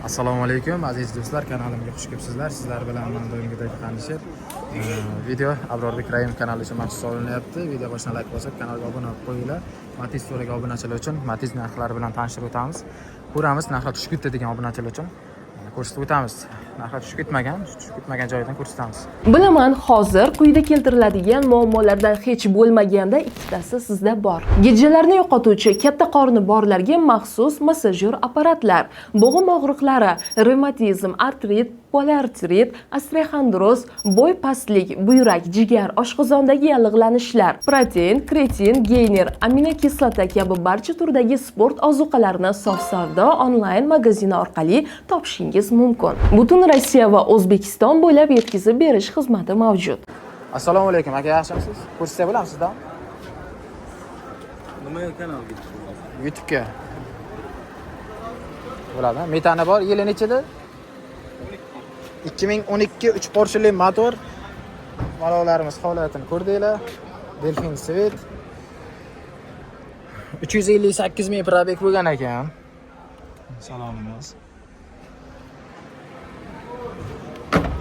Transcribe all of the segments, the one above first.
Assalomu alaykum aziz do'stlar, kanalimga xush kelibsizlar. Sizlar bilan men doimgidek tanishib, video Abrorbek Raim kanali uchun maxsus olinyapti. Video boshida like bosib, kanalga obuna bo'lib qo'yinglar. Matiz so'raga obunachilar uchun Matiz narxlari bilan tanishib o'tamiz. Ko'ramiz, narxlar tushib ketdi degan obunachilar uchun ko'rsatib o'tamiz. Narxlar tushib ketmagan joyidan ko'rsatamiz. Bilaman, hozir quyida keltiriladigan muammolardan hech bo'lmaganda ikkitasi sizda bor. Gijjalarni yo'qotuvchi katta qorni borlarga maxsus massajyor apparatlar, bo'g'im og'riqlari, revmatizm, artrit, poliartrit, osteoxondroz, bo'y pastlik, buyrak, jigar, oshqozondagi yallig'lanishlar, protein, kreatin, geyner, aminokislota kabi barcha turdagi sport ozuqalarini sof savdo onlayn magazini orqali topishingiz mumkin. Butun Rossiya va O'zbekiston bo'ylab yetkazib berish xizmati mavjud. Assalomu alaykum aka, yaxshimisiz? Ko'rsatsa bo'ladimi sizdan? Nima kanalga? YouTube'ga. Bo'ladi. Metani bor, yili nechida? 2012 3 porshili motor. Malolarimiz holatini ko'rdinglar. Delfin Svet 358 ming probeg bo'lgan ekan. Salomimiz.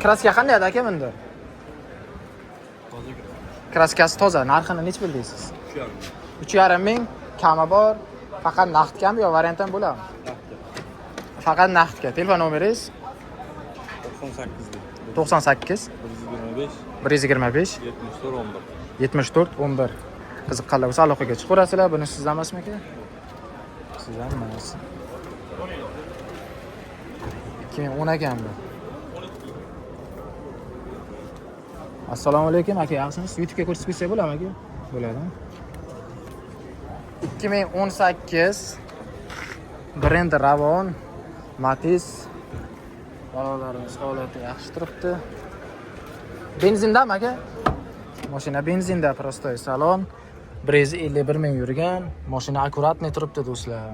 Kraska qanday aka bunda? Kraskasi toza. Narxini nech bildingiz? 3,5 ming. Kami bor. Faqat naqdkami yo variant ham bo'ladimi? Faqat naqdga. Telefon nomeringiz? 98 125 74 11. Qiziqqanlar bo'lsa aloqaga chiqaverasizlar. Buni sizdan emasmi aka? Sizdan emas. 2010 ekan bu. Assalomu alaykum aka, yaxshimisiz? YouTube'ga ko'rsatib qo'ysak bo'ladimi aka? Bo'ladi. 2018 Brend Ravon Matiz. Balolarimiz holati yaxshi turibdi. Benzindami aka? Mashina benzinda, prostoy salon. 151 ming yurgan. Mashina akkuratniy turibdi do'stlar.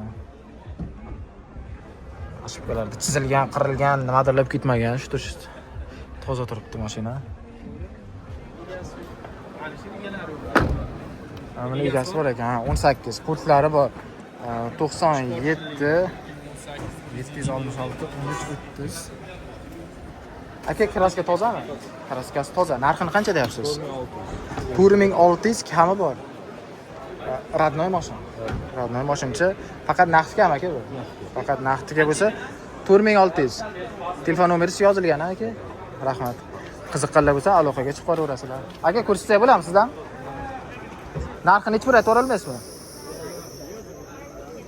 Ashibkalarda chizilgan, qirilgan, nimadirlab ketmagan, shu toza turibdi mashina. Mana egasi bor ekan, 18, pultlari bor. 97 766 13 30. Aka, kraska tozami? Kraskasi toza. Narxini qancha deyapsiz? 4600 kami bor. Radnoy mashina. Radnoy mashinchi. Faqat naqdgami aka bu? Faqat naqdga bo'lsa 4600. Telefon nomeringiz yozilgan aka. Rahmat. Qiziqqanlar bo'lsa aloqaga chiqaraverasizlar. Aka, ko'rsatsak bo'ladimi sizdan? Narxini hech bir aytib olmaysizmi?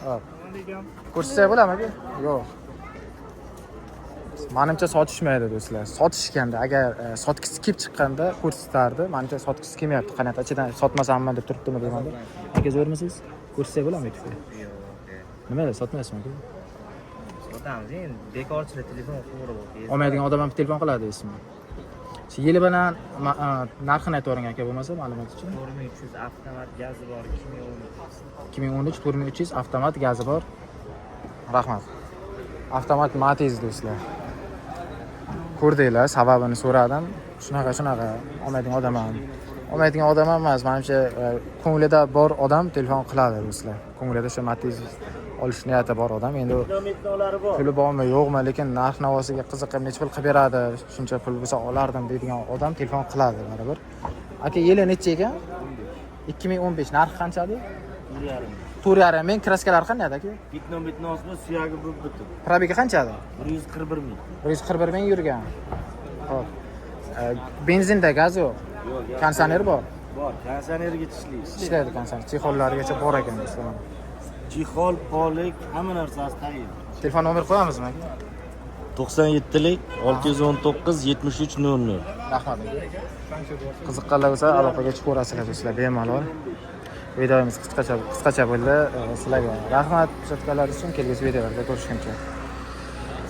Hop. Ko'rsatsak bo'ladimi aka? Yo'q. Menimcha sotishmaydi do'stlar. Sotishganda, agar sotkisi kelib chiqqanda ko'rsatardi. Menimcha sotkisi kelmayapti. Qanday ichidan sotmasamman deb turibdimi deganda. Aka, zo'rmisiz? Ko'rsatsak bo'ladimi YouTube? Yo'q. Nima deb sotmaysizmi aka? Sotamiz, endi bekorchilar telefon qilib olmaydigan odam ham telefon qiladi deysizmi? Yili bilan narxini aytavering aka, bo'lmasa ma'lumot uchun. 4300 avtomat gazi bor, 2013 4300 avtomat gazi bor. Rahmat. Avtomat Matiz do'stlar. Ko'rdinglar, sababini so'radim. Shunaqa olmaydigan odam emas. Menimcha ko'nglida bor odam telefon qiladi do'stlar. Ko'nglida shu Matiz olish niyati bor odam. Endi puli bormi, yo'qmi, lekin narx navosiga qiziqib necha pul qilib beradi, shuncha pul bo'lsa olardim deydigan odam telefon qiladi baribir. Aka, yili necha ekan? 2015. Narxi qancha edi? 4,5 ming. Kraskalar qanday aka? Bitnos bu suyagi bu butun. Probegi qancha edi? 141 ming. 141 ming yurgan. Xo'p. Benzinda gaz yo'q. Yo'q. Kondisioner bor. Bor, kondisionerga ishlaydi. Ishlaydi kondisioner. Chexollarigacha bor ekan do'stlar. Chexol, polik, hamma narsasi tayyor. Telefon nomer qo'yamizmi aka? 97lik 619 73 00. Rahmat. Qiziqqanlar bo'lsa aloqaga chiqaverasizlar do'stlar, bemalol. Videomiz qisqacha bo'ldi. Sizlarga rahmat ko'rsatganlaringiz uchun. Kelgusi videolarda ko'rishguncha.